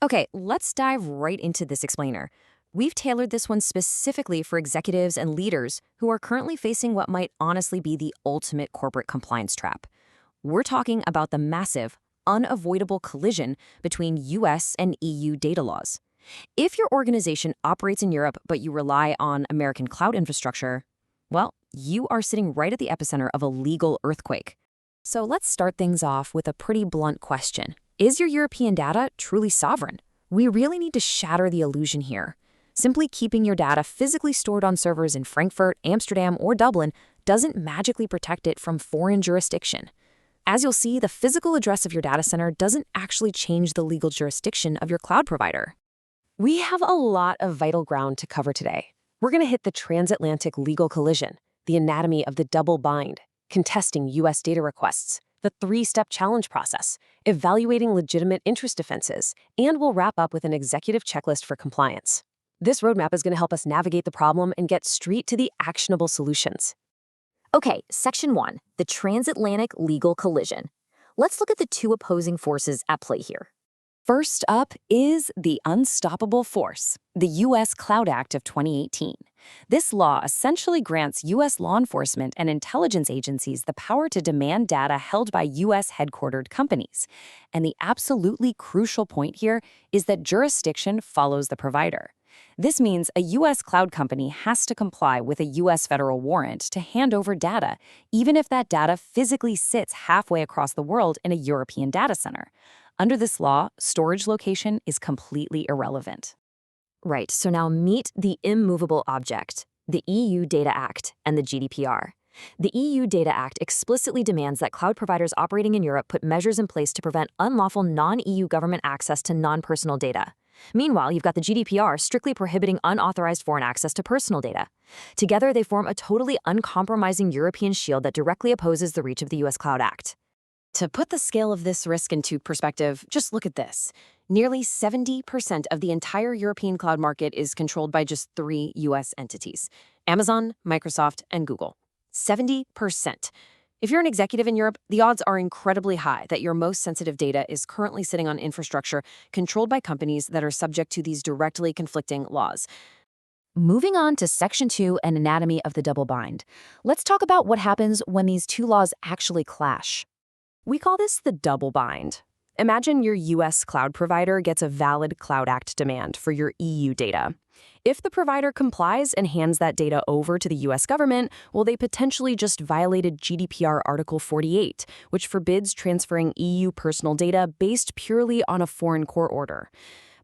Okay, let's dive right into this explainer. We've tailored this one specifically for executives and leaders who are currently facing what might honestly be the ultimate corporate compliance trap. We're talking about the massive, unavoidable collision between US and EU data laws. If your organization operates in Europe but you rely on American cloud infrastructure, well, you are sitting right at the epicenter of a legal earthquake. So let's start things off with a pretty blunt question. Is your European data truly sovereign? We really need to shatter the illusion here. Simply keeping your data physically stored on servers in Frankfurt, Amsterdam, or Dublin doesn't magically protect it from foreign jurisdiction. As you'll see, the physical address of your data center doesn't actually change the legal jurisdiction of your cloud provider. We have a lot of vital ground to cover today. We're going to hit the transatlantic legal collision, the anatomy of the double bind, contesting U.S. data requests, the three-step challenge process, evaluating legitimate interest defenses, and we'll wrap up with an executive checklist for compliance. This roadmap is going to help us navigate the problem and get straight to the actionable solutions. Okay, Section 1, the transatlantic legal collision. Let's look at the two opposing forces at play here. First up is the unstoppable force, the U.S. Cloud Act of 2018. This law essentially grants U.S. law enforcement and intelligence agencies the power to demand data held by U.S. headquartered companies. And the absolutely crucial point here is that jurisdiction follows the provider. This means a U.S. cloud company has to comply with a U.S. federal warrant to hand over data, even if that data physically sits halfway across the world in a European data center. Under this law, storage location is completely irrelevant. Right, so now meet the immovable object, the EU Data Act and the GDPR. The EU Data Act explicitly demands that cloud providers operating in Europe put measures in place to prevent unlawful non-EU government access to non-personal data. Meanwhile, you've got the GDPR strictly prohibiting unauthorized foreign access to personal data. Together, they form a totally uncompromising European shield that directly opposes the reach of the U.S. Cloud Act. To put the scale of this risk into perspective, just look at this. Nearly 70% of the entire European cloud market is controlled by just 3 U.S. entities: Amazon, Microsoft, and Google. 70%. If you're an executive in Europe, the odds are incredibly high that your most sensitive data is currently sitting on infrastructure controlled by companies that are subject to these directly conflicting laws. Moving on to Section 2, an anatomy of the double bind. Let's talk about what happens when these two laws actually clash. We call this the double bind. Imagine your U.S. cloud provider gets a valid Cloud Act demand for your EU data. If the provider complies and hands that data over to the U.S. government, well, they potentially just violated GDPR Article 48, which forbids transferring EU personal data based purely on a foreign court order.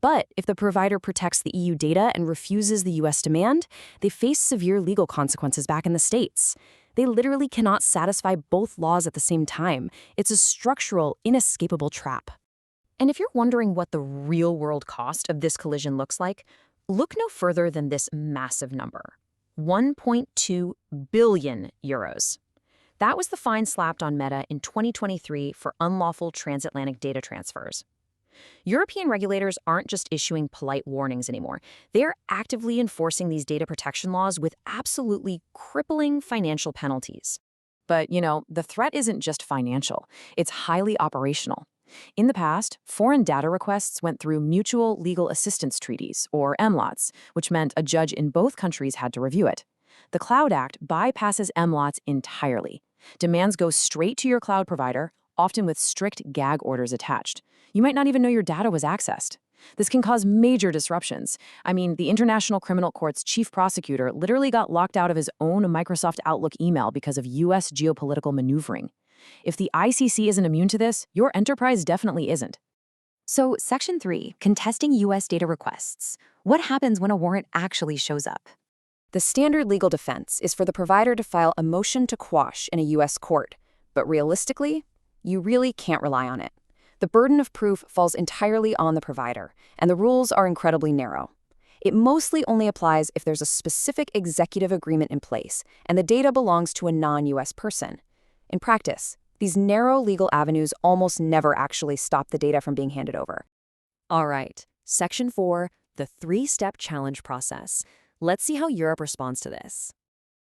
But if the provider protects the EU data and refuses the U.S. demand, they face severe legal consequences back in the States. They literally cannot satisfy both laws at the same time. It's a structural, inescapable trap. And if you're wondering what the real-world cost of this collision looks like, look no further than this massive number: 1.2 billion euros. That was the fine slapped on Meta in 2023 for unlawful transatlantic data transfers. European regulators aren't just issuing polite warnings anymore. They are actively enforcing these data protection laws with absolutely crippling financial penalties. But, the threat isn't just financial. It's highly operational. In the past, foreign data requests went through mutual legal assistance treaties, or MLATs, which meant a judge in both countries had to review it. The Cloud Act bypasses MLATs entirely. Demands go straight to your cloud provider, often with strict gag orders attached. You might not even know your data was accessed. This can cause major disruptions. I mean, the International Criminal Court's chief prosecutor literally got locked out of his own Microsoft Outlook email because of U.S. geopolitical maneuvering. If the ICC isn't immune to this, your enterprise definitely isn't. So, Section 3, contesting U.S. data requests. What happens when a warrant actually shows up? The standard legal defense is for the provider to file a motion to quash in a U.S. court. But realistically, you really can't rely on it. The burden of proof falls entirely on the provider, and the rules are incredibly narrow. It mostly only applies if there's a specific executive agreement in place, and the data belongs to a non-U.S. person. In practice, these narrow legal avenues almost never actually stop the data from being handed over. All right, Section 4, the three-step challenge process. Let's see how Europe responds to this.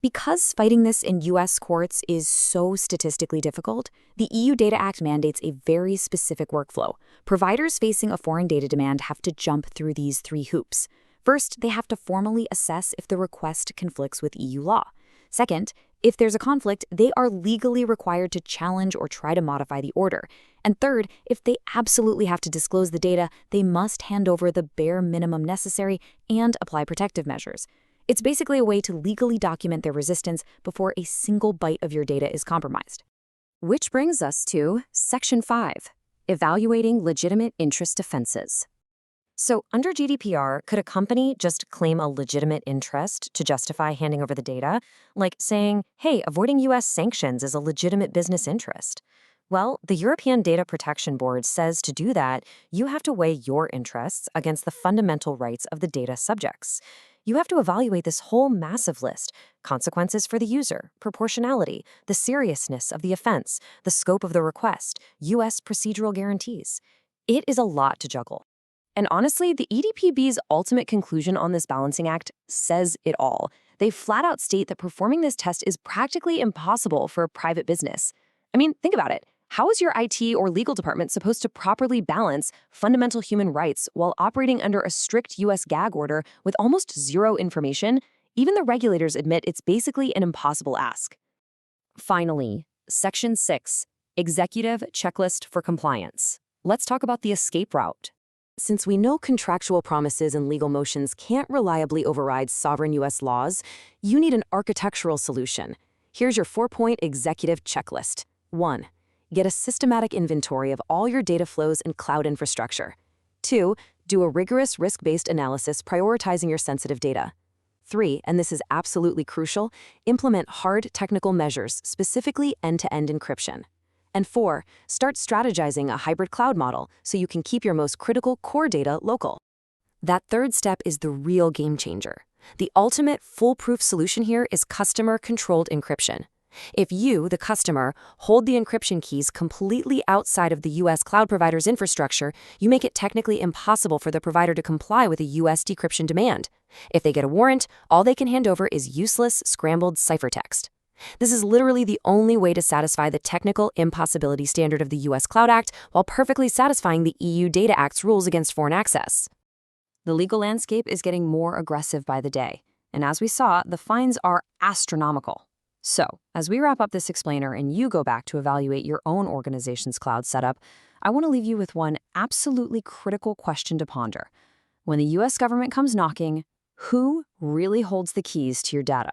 Because fighting this in U.S. courts is so statistically difficult, the EU Data Act mandates a very specific workflow. Providers facing a foreign data demand have to jump through these 3 hoops. First, they have to formally assess if the request conflicts with EU law. Second, if there's a conflict, they are legally required to challenge or try to modify the order. And third, if they absolutely have to disclose the data, they must hand over the bare minimum necessary and apply protective measures. It's basically a way to legally document their resistance before a single byte of your data is compromised. Which brings us to Section 5, Evaluating Legitimate Interest Defenses. So under GDPR, could a company just claim a legitimate interest to justify handing over the data? Like saying, hey, avoiding US sanctions is a legitimate business interest. Well, the European Data Protection Board says to do that, you have to weigh your interests against the fundamental rights of the data subjects. You have to evaluate this whole massive list: consequences for the user, proportionality, the seriousness of the offense, the scope of the request, U.S. procedural guarantees. It is a lot to juggle. And honestly, the EDPB's ultimate conclusion on this balancing act says it all. They flat out state that performing this test is practically impossible for a private business. I mean, think about it. How is your IT or legal department supposed to properly balance fundamental human rights while operating under a strict U.S. gag order with almost zero information? Even the regulators admit it's basically an impossible ask. Finally, Section 6, Executive Checklist for Compliance. Let's talk about the escape route. Since we know contractual promises and legal motions can't reliably override sovereign U.S. laws, you need an architectural solution. Here's your 4-point executive checklist. 1. Get a systematic inventory of all your data flows and cloud infrastructure. 2. Do a rigorous risk-based analysis prioritizing your sensitive data. 3, and this is absolutely crucial, implement hard technical measures, specifically end-to-end encryption. And 4, start strategizing a hybrid cloud model so you can keep your most critical core data local. That third step is the real game changer. The ultimate foolproof solution here is customer-controlled encryption. If you, the customer, hold the encryption keys completely outside of the U.S. cloud provider's infrastructure, you make it technically impossible for the provider to comply with a U.S. decryption demand. If they get a warrant, all they can hand over is useless, scrambled ciphertext. This is literally the only way to satisfy the technical impossibility standard of the U.S. Cloud Act while perfectly satisfying the EU Data Act's rules against foreign access. The legal landscape is getting more aggressive by the day, and as we saw, the fines are astronomical. So, as we wrap up this explainer and you go back to evaluate your own organization's cloud setup, I want to leave you with one absolutely critical question to ponder. When the U.S. government comes knocking, who really holds the keys to your data?